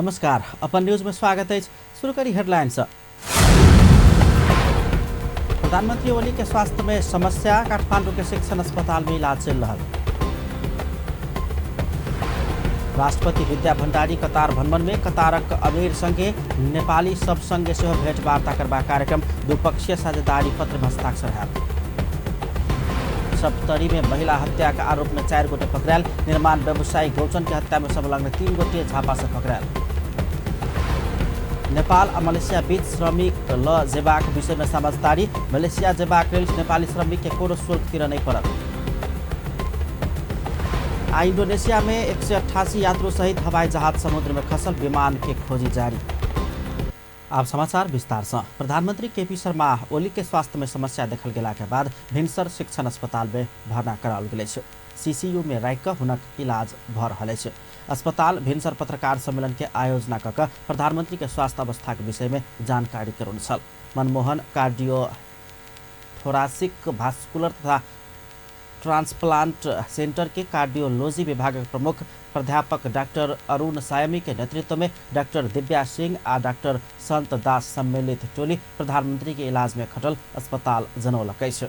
नमस्कार, अपन न्यूज में स्वागत है। शुरू करी हेडलाइंस। प्रधानमंत्री ओली के स्वास्थ्य में समस्या, काठमाडौँ के शिक्षण अस्पताल में इलाज चल रहा। राष्ट्रपति विद्या भण्डारी कतार भ्रमण में कतारक अमीर संगे नेपाली सब संगे से भेटवार्ता करवा कार्यक्रम, द्विपक्षीय साझेदारी पत्र में हस्ताक्षर है। सप्तरी में महिला हत्या के आरोप में 4 गोटे पकड़ायल। निर्माण व्यवसायी गौचन की हत्या में संलग्न 3 गोटे झापा से पकड़ायल। नेपाल और मलेसिया बीच श्रमिक ल जेबाक विषय में समझदारी, मलेसिया जेबाक रेल नेपाली श्रमिक के कोनो शुल्क तिर नहीं पड़ल। इंडोनेशिया में 188 यात्रु सहित हवाई जहाज समुद्र में खसल, विमान के खोजी जारी। अब समाचार विस्तार से। प्रधानमंत्री केपी शर्मा ओली के स्वास्थ्य में समस्या देखल गेला के बाद भिनसर शिक्षण अस्पताल में भर्ना कराओल गेल छै। सीसीयू में राखि कऽ हुनक इलाज भऽ रहल छै। अस्पताल भिनसर पत्रकार सम्मेलन के आयोजना कऽ कऽ प्रधानमंत्री के स्वास्थ्य अवस्था के विषय में जानकारी करौने छल। मनमोहन कार्डियो थोरासिक भास्कुलर तथा ट्रांसप्लांट सेंटर के कार्डियोलॉजी विभाग के प्रमुख प्राध्यापक डॉक्टर अरुण सायमी के नेतृत्व में डॉक्टर दिव्या सिंह और डॉक्टर संत दास सम्मिलित टोली प्रधानमंत्री के इलाज में खटल अस्पताल जनौलकै छ।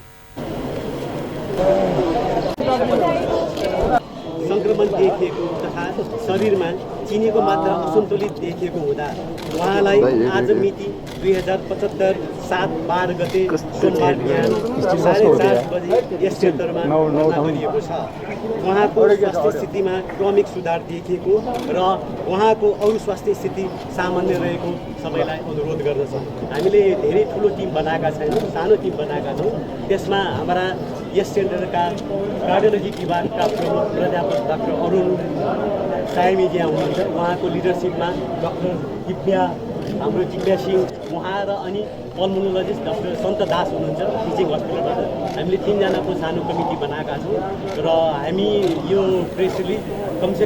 संक्रमण देखिएको तथा शरीरमा चिनीको मात्रा असन्तुलित देखिएको हुँदा उहाँलाई आज मिति 2075 7/12 गते सोमबार बिहान 4:30 बजे यस सेन्टरमा भर्ना गरिएको छ। उहाँको स्वास्थ्य स्थितिमा क्रमिक सुधार देखिएको र उहाँको अरू स्वास्थ्य स्थिति सामान्य रहेको सबैलाई अनुरोध गर्दछौँ। हामीले धेरै ठुलो टिम बनाएका छैनौँ, सानो टिम बनाएका छौँ। त्यसमा हाम्रा यस सेन्टरका कार्डियोलोजी विभागका प्रमुख प्राध्यापक डाक्टर अरुण सायमीजी हुनुहुन्छ। उहाँको लिडरसिपमा डाक्टर दिव्या, हाम्रो दिव्या सिंह उहाँ र अनि पल्मोनोलोजिस्ट डाक्टर सन्त दास हुनुहुन्छ टिचिङ हस्पिटलबाट। हामीले 3 जनाको सानो कमिटी बनाएका छौँ र हामी यो प्रेस रिलिज कमसे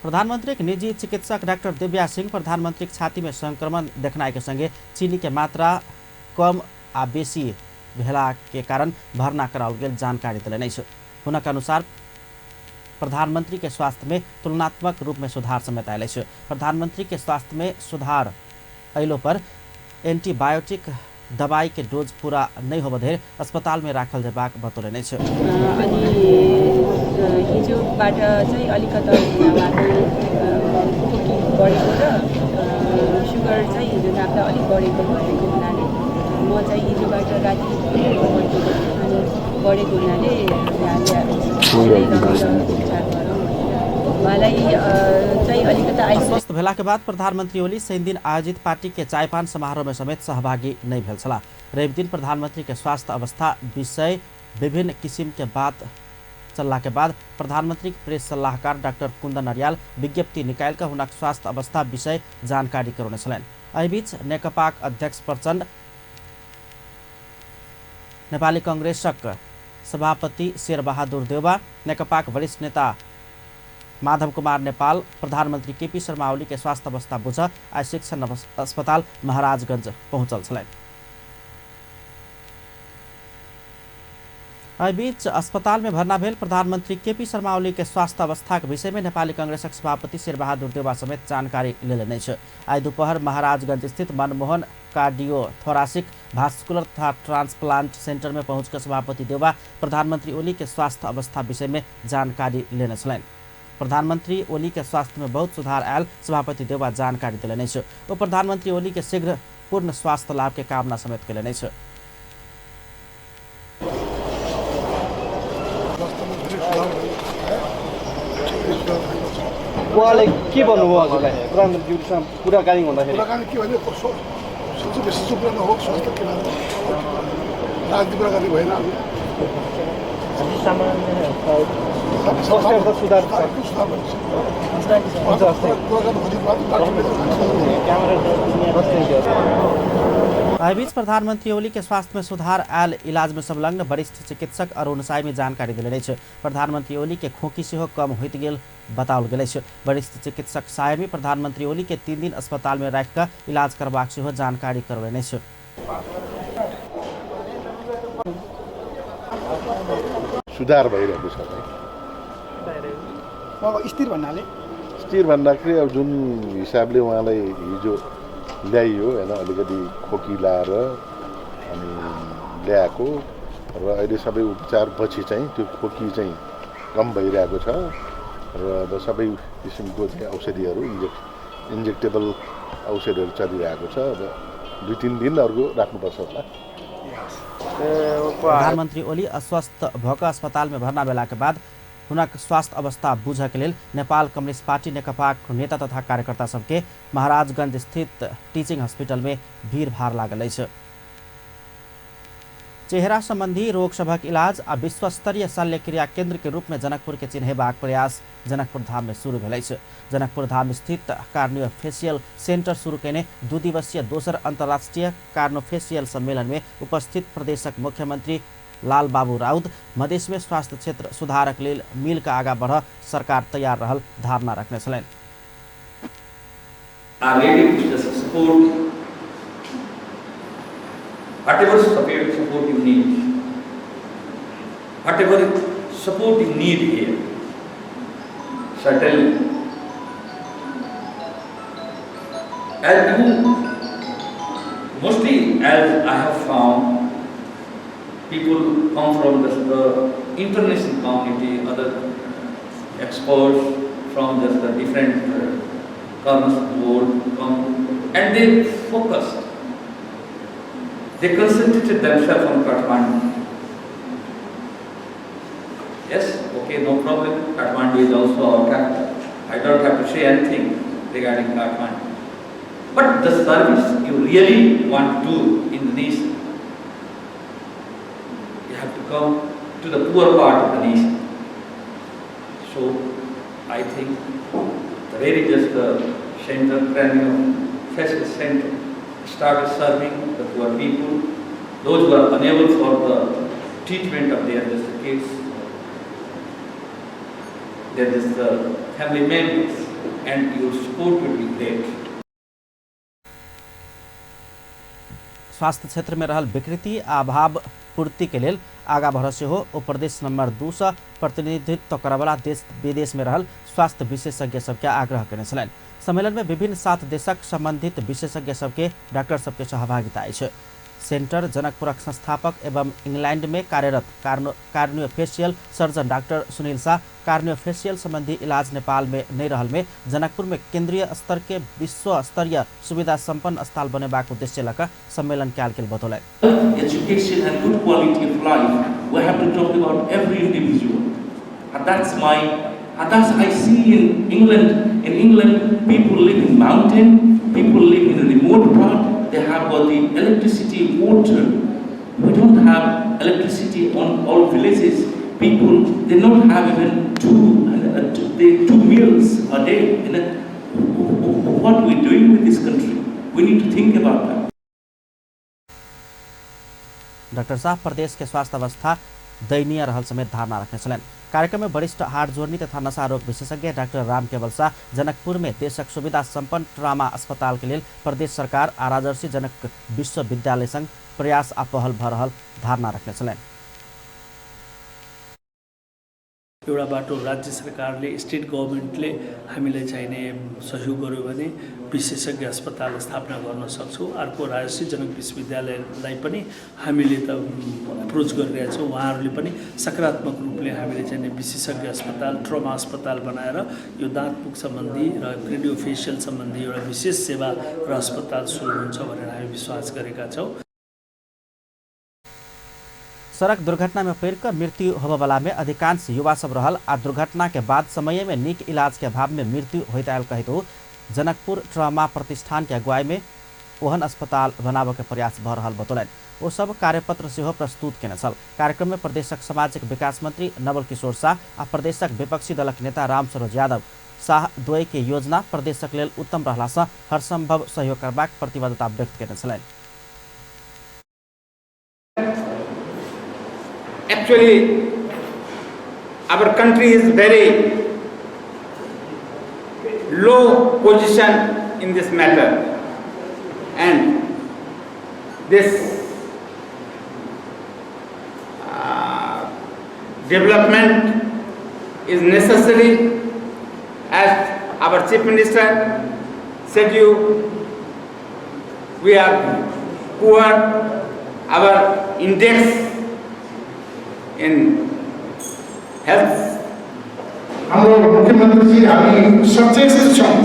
प्रधानमंत्री के निजी चिकित्सक डॉक्टर दिव्या सिंह प्रधानमंत्री के छाती में संक्रमण देखनाइ के संगे चीनी के मात्रा कम आ बेसी भेला के कारण भर्ना कराओल गेल जानकारी दिलनि छ। हुनक अनुसार प्रधानमंत्री के स्वास्थ्य में तुलनात्मक रूप में सुधार समेत आयल छ। प्रधानमंत्री के स्वास्थ्य में सुधार अयलो पर एंटीबायोटिक दवाई के डोज पूरा नहीं हो बधेर अस्पताल में राखल जेबाक बतौलनि छ। अनि हिजोबाट चाहिँ अलिकता उहाँको खोकी बढेको र सुगर चाहिँ हिजो नाप्दा अलिक बढेको भएको हुनाले म चाहिँ हिजोबाट राति बढेको हुनाले स्वस्थ भेला के बाद प्रधानमंत्री ओली शनि दिन आयोजित पार्टी के चायपान समारोह में समेत सहभागी नहीं भेल छलाह। रवि दिन प्रधानमंत्री के स्वास्थ्य अवस्था विषय विभिन्न किसिम के बात चलला के बाद प्रधानमंत्री के प्रेस सलाहकार डॉक्टर कुंदन अर्याल विज्ञप्ति निकाल कर हुनक स्वास्थ्य अवस्था विषय जानकारी करौने छलनि। एहि बीच नेकपा अध्यक्ष प्रचण्ड, नेपाली कांग्रेसक सभापति शेरबहादुर देउवा, नेकपा वरिष्ठ नेता माधव कुमार नेपाल प्रधानमंत्री केपी शर्मा ओली के स्वास्थ्य अवस्था बुझ आज शिक्षण अस्पताल महाराजगंज पहुंचल छलनि। एहि बीच अस्पताल में भर्ना भेल प्रधानमंत्री केपी शर्मा ओली के स्वास्थ्य अवस्था के विषय में नेपाली कांग्रेसक सभापति शेरबहादुर देउवा समेत जानकारी लेलनि छ। आज दोपहर महाराजगंज स्थित मनमोहन कार्डियो थोरासिक भास्कुलर तथा ट्रांसप्लांट सेंटर में पहुंचकर सभापति देउवा प्रधानमंत्री ओली के स्वास्थ्य अवस्था विषय में जानकारी लेने छलनि। प्रधानमंत्री ओली के स्वास्थ्य में बहुत सुधार आयल सभापति देउवा जानकारी दिलनि छ। ओ प्रधानमंत्री ओली के शीघ्र पूर्ण स्वास्थ्य लाभ के कामना समेत केलनि छ। उहाँले के भन्नुभयो हजुरलाई प्रधानमन्त्रीसँग कुराकानी हुँदाखेरि? कुराकानी के भने सबसे बेसी सुप्रिम हो स्वास्थ्य के बारे में राजनीति कुराकानी भएन। स्वास्थ्यको सुधार बीच प्रधानमंत्री ओली के स्वास्थ्य में सुधार आयल इलाज में संलग्न वरिष्ठ चिकित्सक अरुण सायमी जानकारी दिलनि छ। प्रधानमंत्री ओली के खोकी सेहो कम होइत गेल बताओल गेल छ। वरिष्ठ चिकित्सक सायमी प्रधानमंत्री ओली के 3 दिन अस्पताल में राखि कऽ इलाज करबाक सेहो जानकारी करौलनि छ। सुधार भइरहेको छ। अब स्थिर भन्नाले स्थिर भन्दाखेरि अब जुन हिसाबले उहाँलाई हिजो ल्याइयो होइन अलिकति खोकी लाएर अनि ल्याएको र अहिले सबै उपचारपछि चाहिँ त्यो खोकी चाहिँ कम भइरहेको छ र अब सबै किसिमको चाहिँ औषधिहरू इन्जेक्टेबल औषधिहरू चलिरहेको छ र 2-3 दिन अर्को राख्नुपर्छ होला। प्रधानमन्त्री ओली अस्वस्थ भएको अस्पतालमा भर्ना भेलाका बाद हुनक स्वास्थ्य अवस्था बुझके लेल नेपाल कम्युनिस्ट पार्टी नेकपाको नेता तथा कार्यकर्ता सबके महाराजगंज स्थित टीचिंग हॉस्पिटल में भीड़ भाड़ लागल अछि। चेहरा संबंधी रोग सभक इलाज आ विश्व स्तरीय शल्य क्रिया केंद्र के रूप में जनकपुर के चिन्हेबाक प्रयास जनकपुर धाम में शुरू भेल अछि। जनकपुर धाम स्थित कार्नियोफेसियल सेंटर शुरू केने 2 दिवसीय दोसर अंतर्राष्ट्रीय कार्नियोफेसियल सम्मेलन में उपस्थित प्रदेशक मुख्यमंत्री लाल बाबू राउत मधेश में स्वास्थ्य क्षेत्र सुधारक लेल मिल का आगा बढ़ सरकार तैयार रहल धारणा रखने छलैन। Whatever support you need here, certainly. As you, mostly as I have found, people come from the international community, other experts from just the different corners of the world come, and they focused. They concentrated themselves on Kathmandu. Yes, okay, no problem. Kathmandu is also our capital. I don't have to say anything regarding Kathmandu. But the service you really want to do in the nation, you have to come to the poor part of the nation. So, I think the very just center, Cranial Center, started serving the poor people, those who are unable for the treatment of their kids, their family members, and your support will be great. स्वास्थ्य क्षेत्र में रहल विकृति अभाव पूर्ति के लेल आगा बढ़ हो ओ प्रदेश नंबर 2 से प्रतिनिधित्व करवला देश विदेश में रहल स्वास्थ्य विशेषज्ञ सबके आग्रह करने छलैन। सम्मेलन में विभिन्न 7 देशक संबंधित विशेषज्ञ सबके डॉक्टर सबके सहभागिता अछि। सेंटर जनकपुरक संस्थापक एवं इंग्लैंड में कार्यरत कार्नियोफेसियल सर्जन डॉक्टर सुनील शाह कार्नियोफेसियल संबंधी इलाज नेपाल में नहीं रहल में जनकपुर में केंद्रीय स्तर के विश्व स्तरीय सुविधा संपन्न अस्पताल बनेबाक उद्देश्य लक सम्मेलन कैल गेल बतौलक। Education and good quality of life, we have to talk about every individual, and that's I see in England. In England, people live in mountain, people live in a remote part. They have got the electricity, water. We don't have electricity on all villages. People, they don't have even two meals a day. What are we doing with this country? We need to think about that. Doctor Shah प्रदेश के स्वास्थ्य अवस्था दयनीय रहल समेत धारणा रखने छलैन। कार्यक्रम में वरिष्ठ हार्ट जोड़नी तथा नशा रोग विशेषज्ञ डॉक्टर राम केवल शाह जनकपुर में देशक सुविधा संपन्न ट्रामा अस्पताल के लिए प्रदेश सरकार आ राजर्षि जनक विश्वविद्यालय संग प्रयास आ पहल भ रहल धारणा रखने छलैन। एउटा बाटो राज्य सरकारले स्टेट गभर्नमेन्टले हामीलाई चाहिने सहयोग गर्यो भने विशेषज्ञ अस्पताल स्थापना गर्न सक्छौँ। अर्को राजर्षि जनक विश्वविद्यालयलाई पनि हामीले त अप्रोच गरिरहेका छौँ। उहाँहरूले पनि सकारात्मक रूपले हामीले चाहिने विशेषज्ञ अस्पताल ट्रमा अस्पताल बनाएर यो दाँतमुख सम्बन्धी र क्रेडियोफेसियल सम्बन्धी एउटा विशेष सेवा र अस्पताल सुरु हुन्छ भनेर हामी विश्वास गरेका छौँ। सड़क दुर्घटना में पड़कर मृत्यु होबवाला में अधिकांश युवा सब रहल आ दुर्घटना के बाद समय में निक इलाज के अभाव में मृत्यु होइत आयल कहित जनकपुर ट्रमा प्रतिष्ठान के अगुवाई में ओहन अस्पताल बनाबे के प्रयास भ रहल बतौलन। ओ सब कार्यपत्र सेहो प्रस्तुत केने छल। कार्यक्रम में प्रदेशक सामाजिक विकास मंत्री नवल किशोर शाह आ प्रदेशक विपक्षी दलक नेता राम सरोज यादव शाह द्वय के योजना प्रदेशक लेल उत्तम रहला सँ हरसंभव सहयोग करबाक प्रतिबद्धता व्यक्त केने छलैन। Actually, our country is very low position in this matter, and this development is necessary as our Chief Minister said we are poor, our index in health. हाम्रो मुख्यमन्त्री हामी सचेत छौँ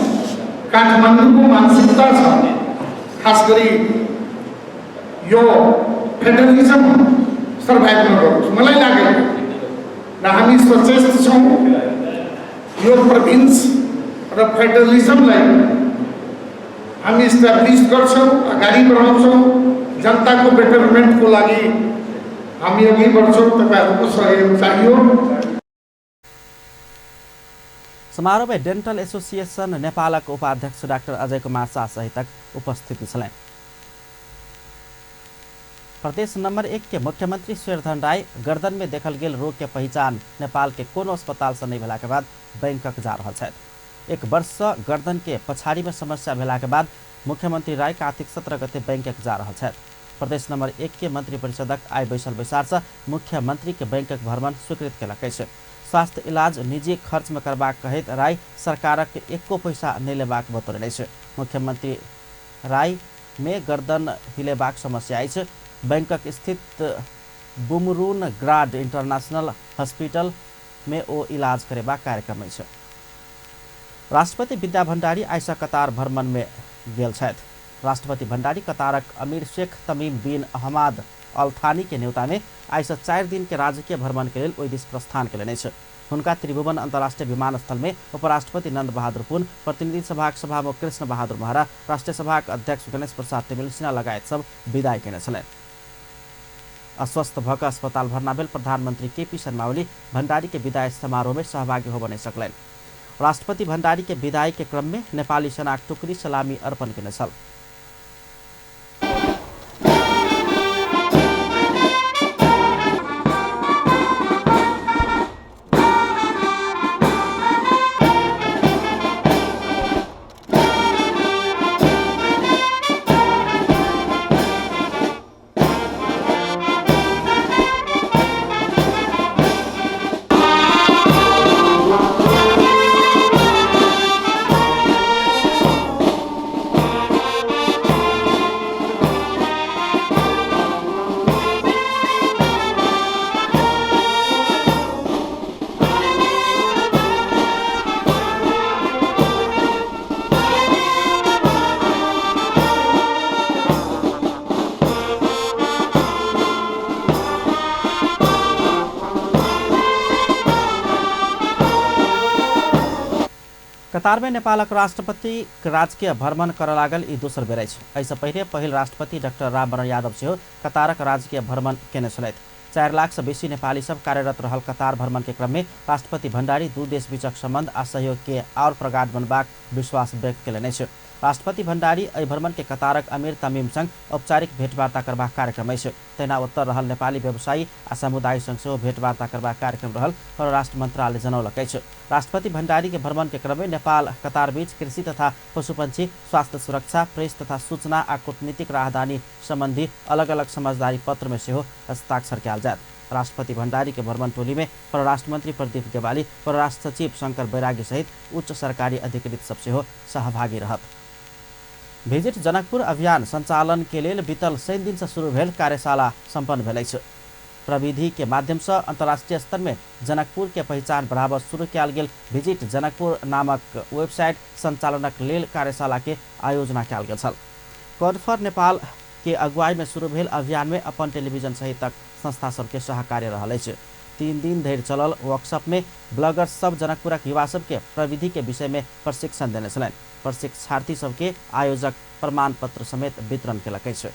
काठमाडौँको मानसिकता छ खास गरी यो फेडरलिजम सर्भाइभ नगरोस् मलाई लागेको र हामी सचेत छौँ यो प्रोभिन्स र फेडरलिजमलाई हामी इस्टाब्लिस गर्छौँ अगाडि बढाउँछौँ जनताको बेटरमेन्टको लागि हामी अघि बढ्छौँ तपाईहरुको सहयोग चाहियो। समारोह में डेन्टल एसोसिएशन नेपालक उपाध्यक्ष डाक्टर अजय कुमार शाह सहितक उपस्थिति छलैन। प्रदेश नंबर 1 के मुख्यमंत्री शेरधन राय गर्दन में देखल गेल रोग के पहचान नेपाल के कोनो अस्पताल से नहीं भेला के बाद बैंकक जा रहल छथि। 1 वर्ष गर्दन के पछाड़ी में समस्या भेला के बाद मुख्यमंत्री राय कार्तिक 17 गते बैंकक जा रहल छथि। प्रदेश नंबर 1 के मंत्री परिषदक आइ बैसल बैसार से मुख्यमंत्री के बैंकक भ्रमण स्वीकृत केलक अछि। स्वास्थ्य इलाज निजी खर्च में करबाक कहैत राय सरकारक एको पैसा नहीं लेबाक बतौलनि अछि। मुख्यमंत्री राय में गर्दन हिलेबाक समस्या अछि। बैंकक स्थित बुमरून ग्राड इंटरनेशनल हॉस्पिटल में ओ इलाज करेबाक कार्यक्रम अछि। राष्ट्रपति विद्या भण्डारी आइसा कतार भ्रमण में गेल छथि। राष्ट्रपति भण्डारी कतारक अमीर शेख तमीम बिन अहमद अल थानी के न्योता में आइसा 4 दिन के राजकीय भ्रमण के लिए ओहि दिस प्रस्थान केलनि अछि। हुनका त्रिभुवन अंतर्राष्ट्रीय विमानस्थल में उपराष्ट्रपति नंद बहादुर पुन, प्रतिनिधि सभाक सभामुख कृष्ण बहादुर महरा, राष्ट्रीय सभाक अध्यक्ष गणेश प्रसाद तिमिल सिन्हा लगायत सब विदाई केने छलनि। अस्वस्थ भक अस्पताल भर्ना भेल प्रधानमंत्री केपी शर्मा ओली भण्डारी के विदाई समारोह में सहभागी हो नहीं सकलनि। राष्ट्रपति भण्डारी के विदाई के क्रम में नेपाली सेनाक टुकड़ी सलामी अर्पण केने छल। कतार में नेपालक राष्ट्रपति राजकीय भ्रमण कर लागल ई दोसर बेर अछि। एहिसँ पहिल राष्ट्रपति डाक्टर रामवरण यादव सेहो कतारक राजकीय भ्रमण केने छलथि। 4 लाख से बेसी नेपाली सब कार्यरत रहल कतार भ्रमण के क्रम में राष्ट्रपति भण्डारी दू देश बीचक संबंध आ सहयोग के और प्रगाढ़ बनबाक विश्वास व्यक्त केलनि अछि। राष्ट्रपति भण्डारी एहि भ्रमण के कतारक अमीर तमीम संग औपचारिक भेंटवार्ता करबाक कार्यक्रम अछि। तहिना उत्तर रहल नेपाली व्यवसायी आ समुदाय संग सेहो भेंटवार्ता करबाक कार्यक्रम रहल परराष्ट्र मंत्रालय जनौलक अछि। राष्ट्रपति भण्डारी के भ्रमण के क्रम में नेपाल कतार बीच कृषि तथा पशुपंछी, स्वास्थ्य सुरक्षा, प्रेस तथा सूचना आ कूटनीतिक राहदानी संबंधी अलग अलग समझदारी पत्र में सेहो हस्ताक्षर कयल जायत। राष्ट्रपति भण्डारी के भ्रमण टोली में परराष्ट्र मंत्री प्रदीप गेवाली, परराष्ट्र सचिव शंकर बैरागी सहित उच्च सरकारी अधिकृत सब सेहो सहभागी रहत। विजिट जनकपुर अभियान संचालन के लेल बीतल 6 दिन से शुरू भेल कार्यशाला संपन्न भेल अछि। प्रविधि के माध्यम से अंतर्राष्ट्रीय स्तर में जनकपुर के पहचान बढ़ावा शुरू कयल गेल विजिट जनकपुर नामक वेबसाइट संचालनक लेल कार्यशाला के आयोजना कयल गेल छल। कोड फॉर नेपाल के अगुवाई में शुरू भेल अभियान में अपन टेलीविजन सहित तक संस्था सबके सहकार्य रहल अछि। 3 दिन धरि चलल वर्कशॉप में ब्लॉगर सब जनकपुरक युवा सबके प्रविधि के विषय में प्रशिक्षण देने छलनि। प्रशिक्षार्थी सबके आयोजक प्रमाण पत्र समेत वितरण केलक अछि।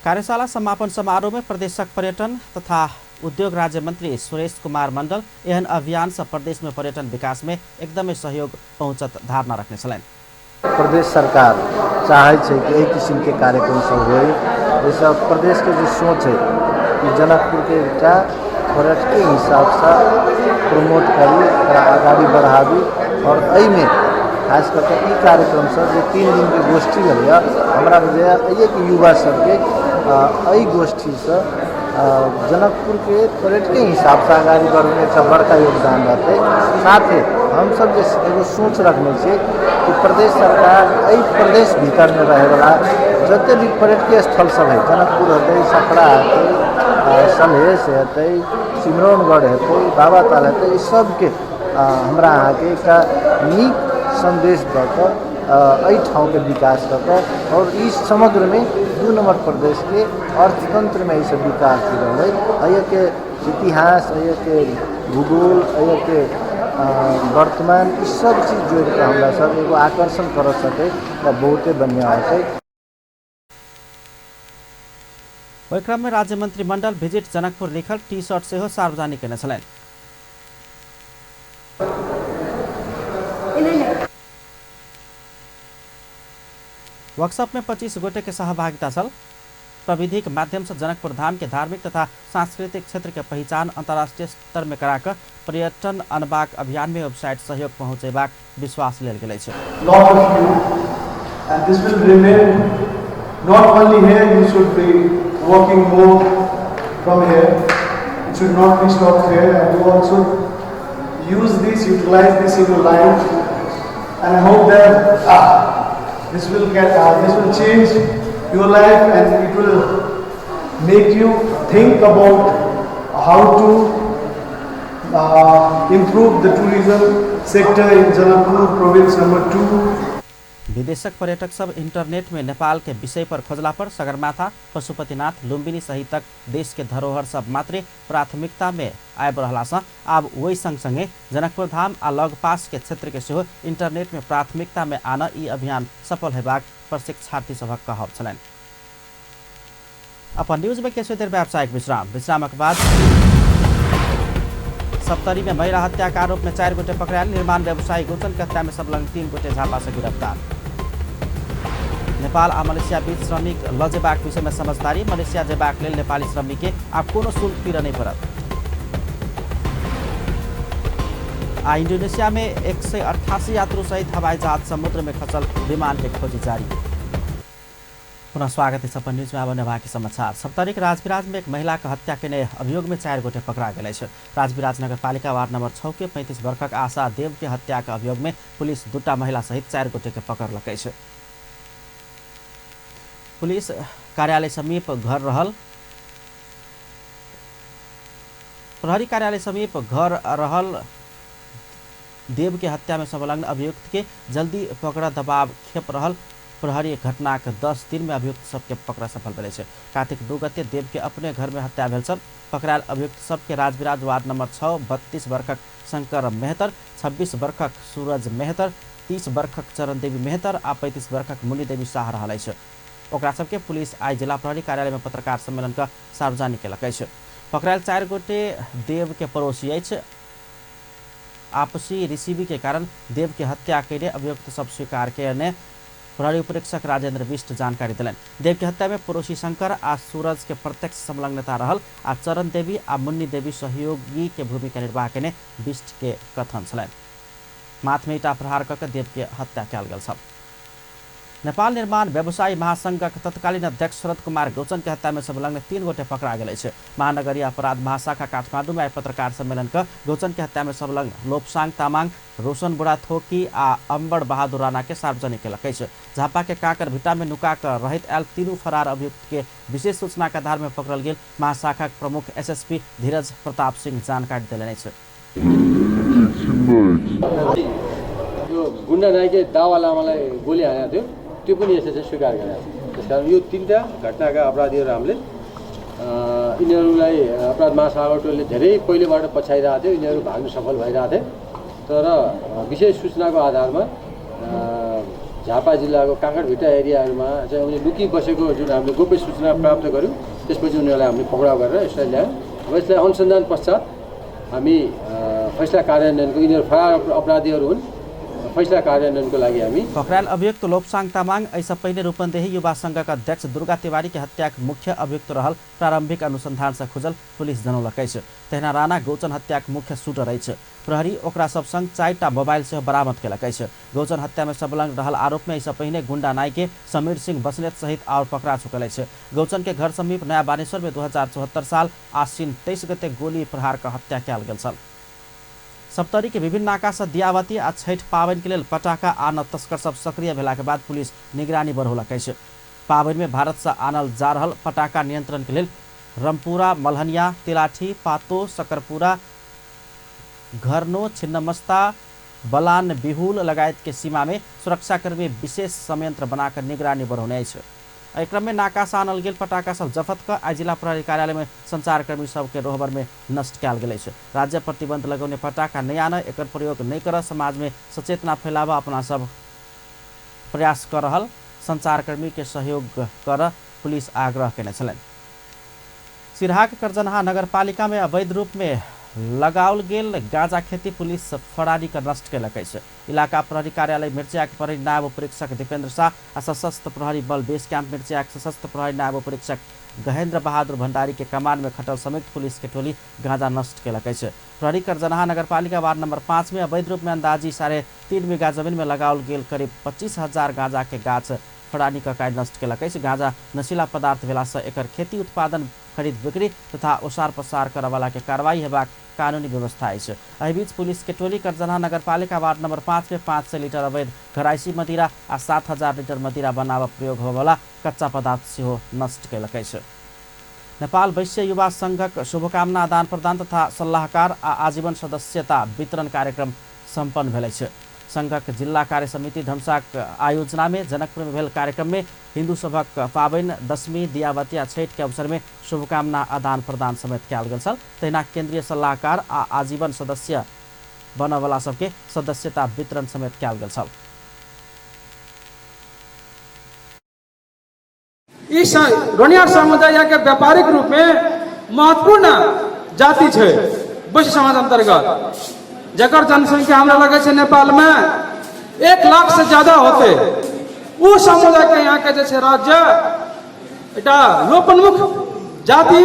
कार्यशाला समापन समारोह में प्रदेशक पर्यटन तथा उद्योग राज्य मंत्री सुरेश कुमार मंडल एहन अभियान से प्रदेश में पर्यटन विकास में एकदमै सहयोग पहुंचत धारणा रखने छलनि। प्रदेश सरकार चाहे छै कि एहि किस्म के कार्यक्रम सब होय, जैसे प्रदेश के जो सोच है कि जनकपुर के एकटा पर्यटन के हिसाब से प्रमोट करी, आगाड़ी बढ़ावी और एहि में खास करके ई कार्यक्रम से जो 3 दिन के गोष्ठी भैया हमारा बुझे ये कि युवा सबके यही गोष्ठी से जनकपुर के पर्यटन के हिसाब से अगाडि बढ़ने एक बड़का योगदान रहते। साथ ही हम सब एगो सोच रखने से कि प्रदेश सरकार यही प्रदेश भीतर में रहे वाला जते भी पर्यटकीय स्थल सब है जनकपुर हेतु सकड़ा हेतु सलहेस हेतु सिमरौनगढ़ हेतु बाबाताल हेतु इस सबके हमरा यहाँ के एक नीक संदेश दऽ एहि ठाव के विकास करके और इस समग्र में 2 नंबर प्रदेश के अर्थतंत्र में इस विकास हो रहा है। के इतिहास के भूगोल के वर्तमान इस सब चीज जोड़ के हमरा सब एगो आकर्षण कर सके तो बहुते बढ़िया होते। ओहि क्रम में राज्य मंत्रिमंडल विजिट जनकपुर लिखल टी शर्ट से हो सार्वजनिक केने छलनि। वर्कशॉप में 25 गोटे के सहभागिता छल। प्रविधि के माध्यम से जनकपुर धाम के धार्मिक तथा सांस्कृतिक क्षेत्र के पहचान अंतर्राष्ट्रीय स्तर में कराकर पर्यटन अनबाक अभियान में वेबसाइट सहयोग पहुंचेबाक विश्वास लेल गेल छै। Not only here, you should be working more from here. It should not be stopped here, and you also use this, utilize this in your life. And I hope that this will change your life, and it will make you think about how to improve the tourism sector in Janakpur province number 2. विदेशक पर्यटक सब internet में नेपाल के विषय पर खोजला पर सगरमाथा, पशुपतिनाथ, लुम्बिनी सहित तक देश के धरोहर सब मात्र प्राथमिकता में आबि रहला से आब वही संगे जनकपुर धाम आ लगपास के क्षेत्र के सेहो इंटरनेट में प्राथमिकता में आना ई अभियान सफल हेबाक प्रशिक्षार्थी सभक कहब छलनि। अपन न्यूज में केशव देर व्यावसायिक विश्रामक बाद सप्तरी में महिला हत्या के आरोप में 4 गोटे पकड़ायल। निर्माण व्यवसायी गोचन के हत्या में संलग्न 3 गोटे झापा से गिरफ्तार। नेपाल आ मलेशिया बीच श्रमिक लजेबाक विषय में समझदारी। मलेशिया जेबाक लेल नेपाली श्रमिक के आब कोनो शुल्क तिरऽ नहीं पड़त। आ इंडोनेशिया में 188 यात्रु सहित हवाई जहाज समुद्र में खसल विमान के खोजी जारी। पुनः स्वागत है सपन न्यूज में। अब बाकी समाचार। सप्तरी के राजविराज में एक महिला का हत्या के अभियोग में 4 गोटे पकड़ा गए। राजविराज नगरपालिका वार्ड नंबर 6 के 35 वर्षक आशा देव के हत्या के अभियोग में पुलिस 2टा महिला सहित 4 गोटे के पकड़लकै छै। पुलिस कार्यालय समीप घर रहल प्रहरी कार्यालय समीप घर रहल देव के हत्या में संलग्न अभियुक्त के जल्दी पकड़ दबाव खेप रहल प्रहरी घटना के 10 दिन में अभियुक्त सबके पकड़ा सफल भेल छै। कार्तिक 2 गते देव के अपने घर में हत्या भेल छल। पकड़ायल अभियुक्त सबके राजविराज वार्ड नंबर 6 32 वर्षक शंकर मेहतर, 26 वर्षक सूरज मेहतर, 30 वर्षक चरण देवी मेहतर आ 35 वर्षक मुनि देवी शाह रहल छै। ओकरा सबके पुलिस आई जिला प्रहरी कार्यालय में पत्रकार सम्मेलन का सार्वजनिक केलकै छै। पकड़ायल 4 गोटे देव के पड़ोसी अछि। आपसी रिसीवी के कारण देव के हत्या के अभियुक्त सब स्वीकार केने प्रहरी उपरीक्षक राजेंद्र बिष्ट जानकारी दिलन। देव के हत्या में पड़ोसी शंकर आ सूरज के प्रत्यक्ष संलग्नता रहल आ चरण देवी आ मुन्नी देवी सहयोगी के भूमिका निर्वाह केने बिष्ट के कथन छलनि। माथ में ईटा प्रहार कऽ देव के हत्या कयल गेल छल। नेपाल निर्माण व्यवसायी महासंघ के तत्कालीन अध्यक्ष शरद कुमार गौचन के हत्या में संलग्न 3 गोटे पकड़ा गेल छै। महानगरीय अपराध महाशाखा काठमांडू में पत्रकार सम्मेलन का गौचन के हत्या में संलग्न लोपसांग तामाङ, रोशन बुढ़ाथोकी आ अम्बड़ बहादुर राणा के सार्वजनिक केलकै छै। झापा के काकर भिटा में नुका कर रहित आयल 3 फरार अभियुक्त के विशेष सूचना के आधार में पकड़ल गेल महाशाखा के प्रमुख एसएसपी धीरज प्रताप सिंह जानकारी देलनि छै। गुण्डा नायके दावा लामालाई गोली हानेको थियो, त्यो पनि यसले स्वीकार गरेको छ। त्यसकारण यो 3टा घटनाका अपराधीहरू हामीले यिनीहरूलाई अपराध महाशाखा टोलले धेरै पहिलेबाट पछाइरहेको थियो। यिनीहरू भाग्न सफल भइरहेको थिए। तर विशेष सूचनाको आधारमा झापा जिल्लाको काँकडभिटा एरियाहरूमा चाहिँ उनी लुकी बसेको जुन हामीले गोप्य सूचना प्राप्त गर्यौँ, त्यसपछि उनीहरूलाई हामीले पक्राउ गरेर यसलाई ल्यायौँ। अब यसलाई अनुसन्धान पश्चात हामी फैसला कार्यान्वयनको यिनीहरू फरार अपराधीहरू हुन्, फैसला कार्यान्वयनको लागि हामी पकड़ायल अभियुक्त लोपसाङ तामाङ ऐसा पहले रूपन्देही युवा संघका अध्यक्ष दुर्गा तिवारी के हत्या मुख्य अभियुक्त रहल प्रारंभिक अनुसंधान से खुजल पुलिस जनौलकै छ। तहिना राणा गौचन हत्या मुख्य शूटर रही प्रहरी ओकरा सब संग 4टा मोबाइल से बरामद केलकै छ। गौचन हत्या में संलग्न रहल आरोप में ऐसा पहले गुंडा नाई के समीर सिंह बस्नेत सहित और पकड़ा चुकल छ। गौचन के घर समीप नया बानेश्वर में 2074 साल आश्विन 23 गते गोली प्रहार का हत्या कयल गेल छल। सप्तरी के विभिन्न नाका से दियावती आ छठ पावनि के लिए पटाखा आन तस्कर सब सक्रिय भेला के बाद पुलिस निगरानी बढ़ौलकै छ। पावनि में भारत से आनल जा रहल पटाखा नियंत्रण के लिए रमपुरा, मलहनिया, तिलाठी, पातो, सकरपुरा, घरनो, छिन्नमस्ता, बलान, बिहुल लगायत के सीमा में सुरक्षाकर्मी विशेष संयंत्र बनाकर निगरानी बढ़ौने छ। क्रम में नाका से आनल गेल पटाखा सब जफत कर आ जिला प्रहरी कार्यालय में संचारकर्मी सब के रोहबर में नष्ट कयल गेल छ। राज्य प्रतिबंध लगौने पटाखा नहीं आना, एकर प्रयोग नहीं कर समाज में सचेतना फैलाव अपना सब प्रयास कर रहल संचारकर्मी के सहयोग कर पुलिस आग्रह केने छलनि। सिराहा के करजनहा नगरपालिका में अवैध रूप में लगाओल गेल गांजा खेती पुलिस फरारी कर नष्ट केलकै छ। इलाका प्रहरी कार्यालय मिर्चिया के प्रहरी नायब उपरीक्षक दीपेंद्र शाह आ सशस्त्र प्रहरी बल बेस कैंप मिर्चिया के सशस्त्र प्रहरी नायब उपरीक्षक गहेंद्र बहादुर भंडारी के कमान में खटल संयुक्त पुलिस के टोली गांजा नष्ट केलकै छ। प्रहरी करजनहा नगरपालिका वार्ड नंबर 5 में अवैध रूप में अंदाजी 3.5 बीघा जमीन में लगाओल गेल करीब 25,000 गांजा के गाछ फड़ानी ककाई नष्ट केलकै छ। गांजा नशीला पदार्थ भेला से एकर खेती उत्पादन खरीद बिक्री तथा ओसार पसार करवाला के कार्रवाई हेबाक कानूनी व्यवस्था अछि। एहि बीच पुलिस के टोली करजनहा नगरपालिका वार्ड नंबर 5 में 500 लीटर अवैध घराइसी मदिरा आ 7,000 लीटर मदिरा बनाव प्रयोग होबला कच्चा पदार्थ सेहो नष्ट केलकै छ। नेपाल वैश्य युवा संघक शुभकामना आदान प्रदान तथा सल्लाहकार आ आजीवन सदस्यता वितरण कार्यक्रम सम्पन्न भेलै छ। संघक जिला कार्य समिति धमसाक आयोजना में जनकपुर में भेल कार्यक्रम में हिंदू सभक पाबनि दशमी, दियावती आ छठ के अवसर में शुभकामना आदान प्रदान समेत कयल गेल छल। तहिना केंद्रीय सलाहकार आ आजीवन सदस्य बनवला सबके सदस्यता वितरण समेत कयल गेल छल। इस रनियार समुदाय के व्यापारिक रूप में महत्वपूर्ण जाति है वैश्य समाज अंतर्गत, जकर जनसंख्या हमरा लगे छै नेपाल में 1 लाख से ज्यादा होते। वो समुदाय के यहाँ के जैसे राज्य एटा लोपोन्मुख जाति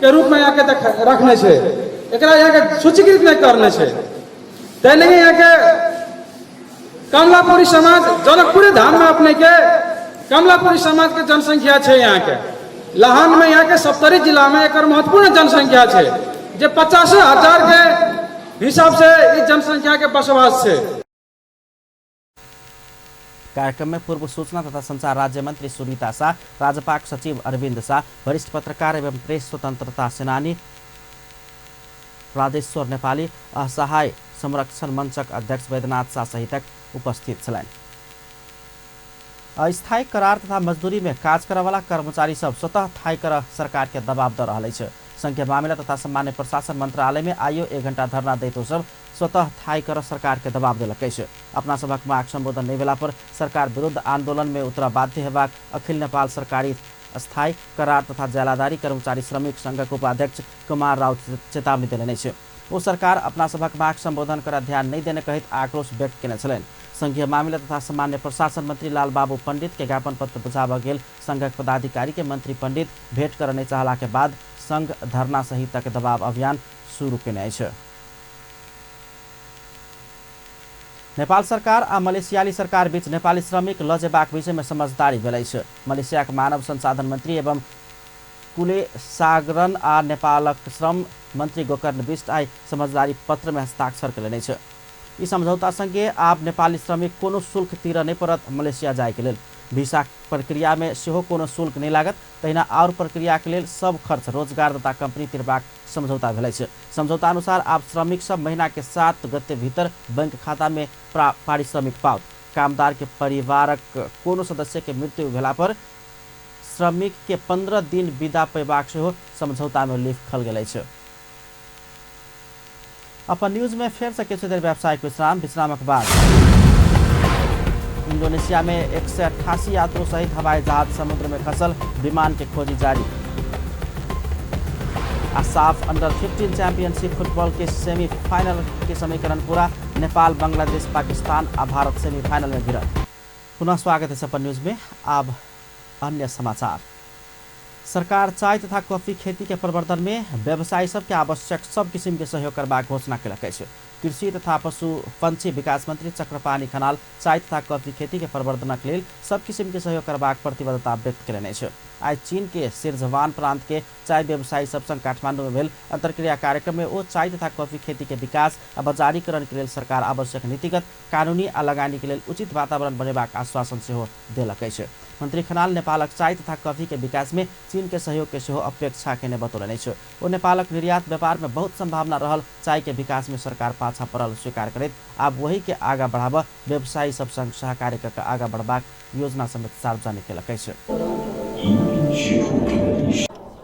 के रूप में यहाँ के रखने छै, एकरा यहाँ के सूचीकृत नहीं करने छै। तैने यहाँ के कमलापुरी समाज जनकपुरी धाम में अपने के कमलापुरी समाज के जनसंख्या है। यहाँ के लहान में यहाँ के सप्तरी जिला में एक महत्वपूर्ण जनसंख्या है, जो 50,000 के हिसाब से इस जनसंख्या के बसवास है। कार्यक्रम में पूर्व सूचना तथा संचार राज्य मंत्री सुनीता शाह, राजपाक सचिव अरविंद शाह, वरिष्ठ पत्रकार एवं प्रेस स्वतंत्रता सेनानी राजेश्वर नेपाली, असहाय संरक्षण मंचक अध्यक्ष वैद्यनाथ शाह सहित उपस्थित छलनि। अस्थायी करार तथा मजदूरी में काज करवाला कर्मचारी सब स्वतः थाई कर सरकार के दबाव द रहा है। संघीय मामला तथा सामान्य प्रशासन मंत्रालय में आइयो 1 घंटा धरना दैतो सब स्वतः थाई कर सरकार के दबाव दिलकै छ। अपना सभक माग संबोधन नहीं भेला पर सरकार विरुद्ध आंदोलन में उतरा बाध्य हेबाक अखिल नेपाल सरकारी अस्थायी करार तथा जलाधारी कर्मचारी श्रमिक संघक उपाध्यक्ष कुमार राउत चेतावनी देने छ। वो सरकार अपना सभक माग संबोधन कर ध्यान नहीं देने कहित आक्रोश व्यक्त केने छलनि। संघीय मामला तथा सामान्य प्रशासन मंत्री लाल बाबू पंडित के ज्ञापन पत्र बुझाव गेल संघक पदाधिकारी के मंत्री पंडित भेंट करने चाहला के बाद संघ धरना सहित के दबाव अभियान शुरू केने छ। नेपाल सरकार आ मलेशियाली सरकार बीच नेपाली श्रमिक लजेबाक विषय में समझदारी भेलै छ। मलेशिया के मानव संसाधन मंत्री एवं कुले सागरन आ नेपालक श्रम मंत्री गोकर्ण बिष्ट आई समझदारी पत्र में हस्ताक्षर केलनि छ। ई समझौता संगे आब नेपाली श्रमिक कोनो शुल्क तीर नहीं पड़त मलेशिया जाए के लेल। वीसा प्रक्रिया में सेहो कोनो शुल्क नहीं लागत। तहिना और प्रक्रिया के लेल सब खर्च रोजगारदाता कंपनी तिरबाक समझौता भेलै छ। समझौता अनुसार आब श्रमिक सब महीना के 7 गते भीतर बैंक खाता में पारिश्रमिक पाओत। कामदार के परिवारक कोनो सदस्य के मृत्यु भेला पर श्रमिक के 15 दिन विदा पैबाक सेहो समझौता में लिखल गेलै छ। अपन न्यूज में फिर से किछु देर व्यावसायिक विश्रामक बाद इंडोनेशिया में 188 यात्रियों सहित हवाई जहाज समुद्र में खसल, विमान की खोजी जारी। साफ अंडर 15 चैंपियनशिप फुटबॉल के सेमीफाइनल के समीकरण पूरा। नेपाल, बांग्लादेश, पाकिस्तान और भारत सेमीफाइनल में भिड़त। पुनः स्वागत है सपन न्यूज में। अब अन्य समाचार। सरकार चाय तथा कॉफी खेती के प्रवर्धन में व्यवसायी सबके आवश्यक सब किसिम के सहयोग करबाक घोषणा केलक अछि। कृषि तथा पशु पंछी विकास मंत्री चक्रपाणी खनाल चाय तथा कॉफी खेती के प्रवर्धनक लेल सब किसिम के सहयोग करबाक प्रतिबद्धता व्यक्त कयलनि अछि। आज चीन के सिरजवान प्रांत के चाय व्यवसायी सब संग काठमांडू में भेल अंतर्क्रिया कार्यक्रम में ओ चाय तथा कॉफी खेती के विकास आ बजारीकरण के लेल सरकार आवश्यक नीतिगत, कानूनी आ लगानी के लेल उचित वातावरण बनेबाक आश्वासन सेहो देलक अछि। मंत्री खनाल नेपालक चाय तथा कॉफी के विकास में चीन के सहयोग के सेहो अपेक्षा केने बतौलनि अछि। ओ नेपालक निर्यात व्यापार में बहुत संभावना रहल चाय के विकास में सरकार पाछा पड़ल स्वीकार करैत आब वही के आगा बढ़ावा व्यवसायी सब संग सहकारी करके आगा बढ़बाक योजना समेत सार्वजनिक केलक अछि।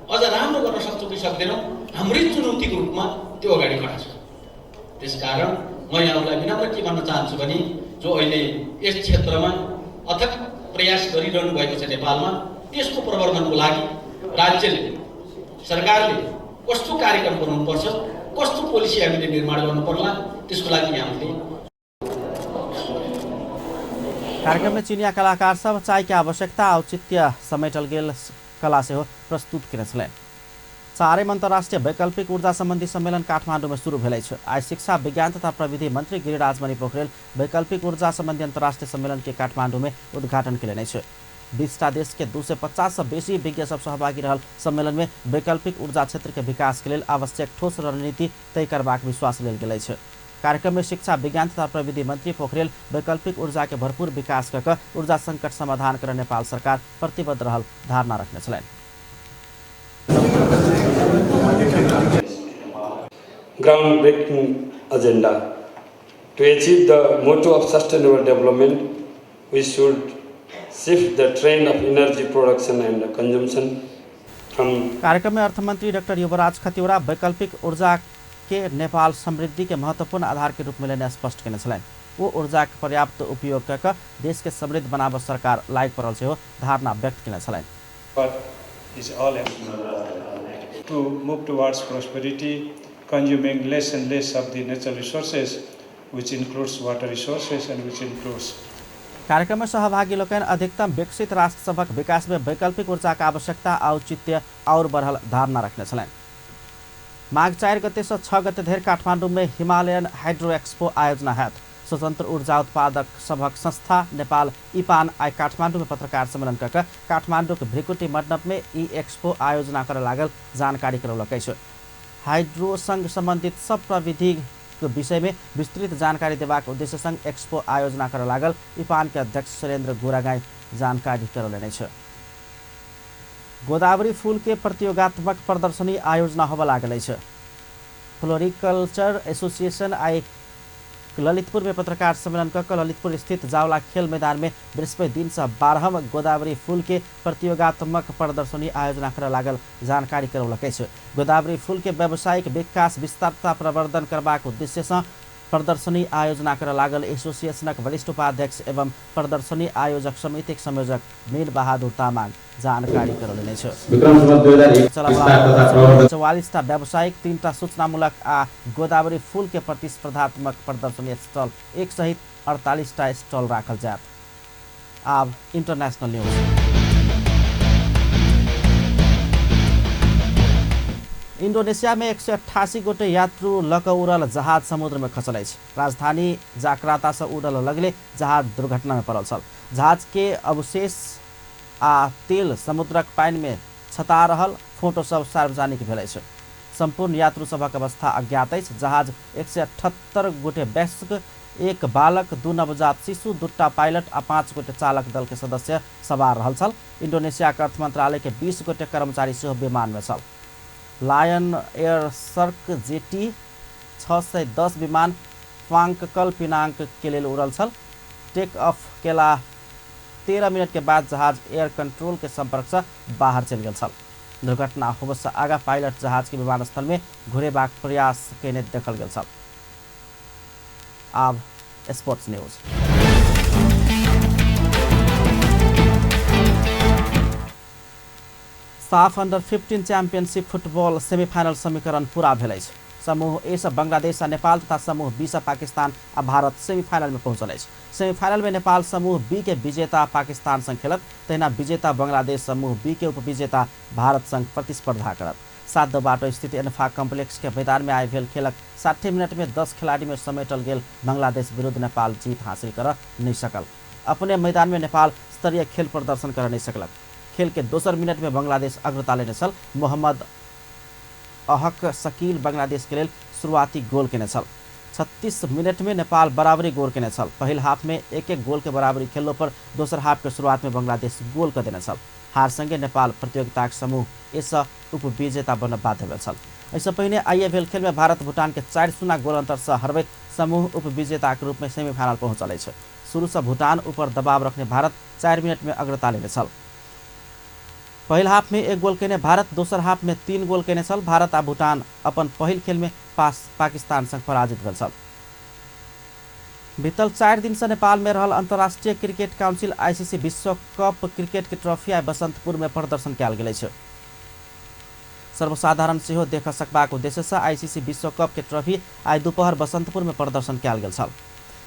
अझ राम्रो गर्न सक्छौँ कि सक्दैनौँ, हाम्रै चुनौतीको रूपमा त्यो अगाडि खडा छ। त्यसकारण म यहाँहरूलाई विनम्र के भन्न चाहन्छु भने जो अहिले यस क्षेत्रमा अथक प्रयास गरिरहनु भएको छ नेपालमा, त्यसको प्रवर्धनको लागि राज्यले, सरकारले कस्तो कार्यक्रम बनाउनुपर्छ, कस्तो पोलिसी हामीले निर्माण गर्नुपर्ला, त्यसको लागि हामीले कार्यक्रम में चीनिया कलाकार सब चाय के आवश्यकता औचित्य समेटल गेल कला से प्रस्तुत केने छलनि। 4वीं अंतर्राष्ट्रीय वैकल्पिक ऊर्जा संबंधी सम्मेलन काठमांडू में शुरू भेल अछि। आज शिक्षा, विज्ञान तथा प्रविधि मंत्री गिरिराज मणि पोखरेल वैकल्पिक ऊर्जा संबंधी अंतर्राष्ट्रीय सम्मेलन के काठमांडू में उद्घाटन केलनि अछि। 20टा देश के 250 से बेसी विज्ञ सब सहभागी रहल सम्मेलन में वैकल्पिक ऊर्जा क्षेत्र के विकास के लेल आवश्यक ठोस रणनीति तय करबाक विश्वास लेल गेल अछि। कार्यक्रम में शिक्षा, विज्ञान तथा प्रविधि मंत्री पोखरेल वैकल्पिक ऊर्जा के भरपूर विकास कर ऊर्जा संकट समाधान कर नेपाल सरकार प्रतिबद्ध रहल धारणा रखने छलनि। Groundbreaking agenda. To achieve the motto of sustainable development, we should shift the trend of energy production and consumption from. कार्यक्रम में अर्थमंत्री डाक्टर युवराज खतिवड़ा वैकल्पिक ऊर्जा के नेपाल समृद्धि के महत्वपूर्ण आधार के रूप में लेने स्पष्ट केने छलनि। वो ऊर्जा के पर्याप्त उपयोग कर देश के समृद्ध बनाब सरकार लायक पड़ल से धारणा व्यक्त केने छलनि। Is all to move towards prosperity, consuming less and less of the natural resources, which includes water resources and which includes. कार्यक्रम में सहभागी लोग अधिकतम विकसित राष्ट्र सभक विकास में वैकल्पिक ऊर्जा का आवश्यकता औचित्य और बढ़ल धारणा रखने छलनि। माघ 4 गते से 6 गते धरि काठमांडू में हिमालयन हाइड्रो एक्सपो आयोजना हैत। स्वतंत्र ऊर्जा उत्पादक सभक संस्था नेपाल इपान आई काठमांडू में पत्रकार सम्मेलन कर काठमांडू के भ्रिकुटी मंडप में ई एक्सपो आयोजना कर लागल जानकारी करौलक अछि। हाइड्रो संग संबंधित सब प्रविधि के विषय में विस्तृत जानकारी देबाक उद्देश्य संग एक्सपो आयोजना कर लागल इपान के अध्यक्ष सुरेंद्र गोरागाई जानकारी करौलनि अछि। गोदावरी फूल के प्रतियोगात्मक प्रदर्शनी आयोजना होबे लागल अछि। फ्लोरिकल्चर एसोसिएशन आई ललितपुर में पत्रकार सम्मेलन कर ललितपुर स्थित जावला खेल मैदान में बृहस्पति दिन से 12वां गोदावरी फूल के प्रतियोगात्मक प्रदर्शनी आयोजना कर लागल जानकारी करौलक अछि। गोदावरी फूल के व्यावसायिक विकास, विस्तार तथा प्रवर्धन करबाक उद्देश्य से प्रदर्शनी आयोजना कर लागल एसोसिएशनक वरिष्ठ उपाध्यक्ष एवं प्रदर्शनी आयोजक समितिक संयोजक मीर बहादुर तामाङ जानकारी करौलनि अछि। 44टा व्यावसायिक, 3टा सूचनामूलक आ गोदावरी फूल के प्रतिस्पर्धात्मक प्रदर्शनी स्टॉल एक सहित 48टा स्टॉल राखल जायत। अब इंटरनेशनल न्यूज। इंडोनेशिया में 188 गोटे यात्रु लक उड़ल जहाज समुद्र में खसल अछि। राजधानी जाकार्ता से उड़ल लगले जहाज दुर्घटना में पड़ल छल। जहाज के अवशेष आ तेल समुद्रक पानी में छता रहल फोटो सब सार्वजनिक भेल अछि। संपूर्ण यात्रु सभक अवस्था अज्ञात अछि। जहाज 178 गोटे वयस्क, 1 बालक, 2 नवजात शिशु, 2टा पायलट आ 5 गोटे चालक दल के सदस्य सवार रहल छल। इंडोनेशिया के अर्थ मंत्रालय के 20 गोटे कर्मचारी सेहो विमान में छल। लायन एयर सर्क जेटी 610 विमान पांककल पिनांग के लिए उड़ल छल। टेक ऑफ केला 13 मिनट के बाद जहाज एयर कंट्रोल के संपर्क से बाहर चल गल छल। दुर्घटना होबे से आगा पायलट जहाज के विमानस्थल में घुरेबाक प्रयास केने देखल गल छल। अब स्पोर्ट्स न्यूज। साफ अंडर 15 चैंपियनशिप फुटबॉल सेमीफाइनल समीकरण पूरा भेलै छै। समूह ए से बांग्लादेश आ नेपाल तथा समूह बी से पाकिस्तान आ भारत सेमीफाइनल में पहुंचल अछि। सेमीफाइनल में नेपाल समूह बी के विजेता पाकिस्तान संग खेलत, तहिना विजेता बांग्लादेश समूह बी के उपविजेता भारत संग प्रतिस्पर्धा करत। 7 बाटो स्थित एनफा कम्प्लेक्स के मैदान में आइ भेल खेलक 60 मिनट में 10 खिलाड़ी में समेटल गेल बांग्लादेश विरुद्ध नेपाल जीत हासिल कर नहीं सकल। अपने मैदान में नेपाल स्तरीय खेल प्रदर्शन कर नहीं सकलक। खेल के दोसर मिनट में बांग्लादेश अग्रता लेने छल। मोहम्मद अहक शकील बांग्लादेश के लिए शुरुआती गोल केने छल। 36 मिनट में नेपाल बराबरी गोल केने छल। पहिल हाफ में 1-1 गोल के बराबरी खेलने पर दोसर हाफ के शुरुआत में बांग्लादेश गोल कर देने छल। हार संगे नेपाल प्रतियोगिता समूह एस उपविजेता बन्न बाध्य भेल छल। इससे पहले आइए भेल खेल में भारत भूटान के 4-0 गोल अंतर से हरबैत समूह उपविजेता के रूप में सेमीफाइनल पहुंचल है। शुरू से भूटान ऊपर दबाव रखने भारत 4 मिनट में अग्रता लेने छल। पहिल हाफ में 1 गोल केने भारत, दोसर हाफ में 3 गोल केने छल। भारत आ भूटान अपन पहिल खेल में पाकिस्तान संग पराजित भेल छल। बीतल 4 दिन से नेपाल में रहल अंतर्राष्ट्रीय क्रिकेट काउंसिल आईसीसी विश्व कप क्रिकेट के ट्रॉफी आइ बसंतपुर में प्रदर्शन कयल गेल छै। सर्वसाधारण सेहो देख सकबाक उद्देश्य से आईसीसी विश्व कप के ट्रॉफी आइ दोपहर बसंतपुर में प्रदर्शन कयल गेल छल।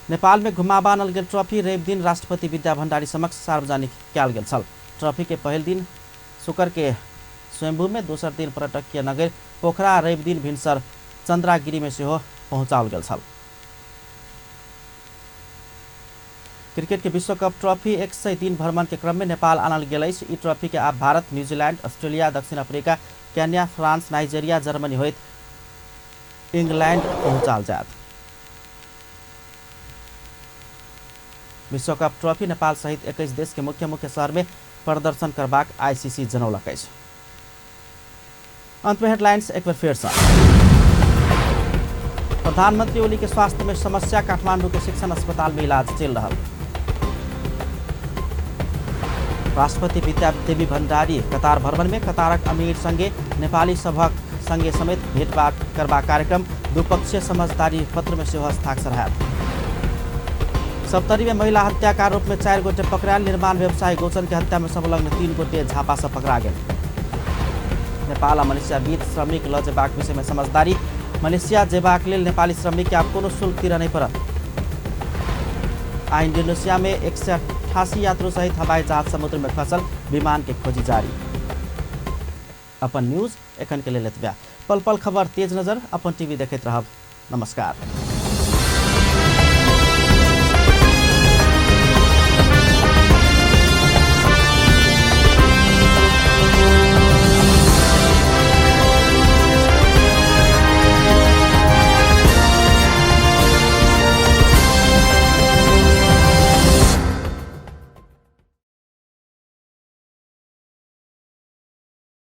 नेपाल में घुमाबा आनल गेल ट्रॉफी रवि दिन राष्ट्रपति विद्या भण्डारी समक्ष सार्वजनिक कयल गेल छल। ट्रॉफी के पहिल दिन शुक्र के स्वयंभू में, दोसर दिन पर्यटकीय नगर पोखरा, रवि दिन भिनसर चंद्रागिरी में सेहो पहुंचाओल गेल छल। क्रिकेट के विश्व कप ट्रॉफी 103 भ्रमण के क्रम में नेपाल आनल गेल अछि। ई ट्रॉफी के आब भारत, न्यूजीलैंड, ऑस्ट्रेलिया, दक्षिण Africa, Kenya, France, Nigeria, Germany होइत इंग्लैंड पहुंचाल जायत। विश्व कप ट्रॉफी नेपाल सहित 21 देश के मुख्य शहर में प्रदर्शन करबाक आईसीसी जनौलक अछि। अंत में हेडलाइंस एक बार फिर से। प्रधानमंत्री ओली के स्वास्थ्य में समस्या, काठमांडू के शिक्षण अस्पताल में इलाज चल रहा। राष्ट्रपति विद्या देवी भण्डारी कतार भ्रमण में, कतारक अमीर संगे नेपाली सभक संगे समेत भेंटघाट करबा कार्यक्रम। द्विपक्षीय समझदारी पत्र में सेहो हस्ताक्षर हैत। सप्तरी में महिला हत्या का आरोप में 4 गोटे पकड़ायल। निर्माण व्यवसायी गोचन के हत्या में संलग्न 3 गोटे झापा से पकड़ा गेल। नेपाल आ मलेशिया बीच श्रमिक ल जेबाक विषय में समझदारी। मलेशिया जेबाक लेल नेपाली श्रमिक के आब कोनो शुल्क तीरऽ नहीं पड़त। आ इंडोनेशिया में 188 यात्रु सहित हवाई जहाज समुद्र में खसल, विमान के खोजी जारी। अपन न्यूज एखन के लेल एतबे। पल पल खबर तेज नजर अपन टीवी देखैत रहब। नमस्कार।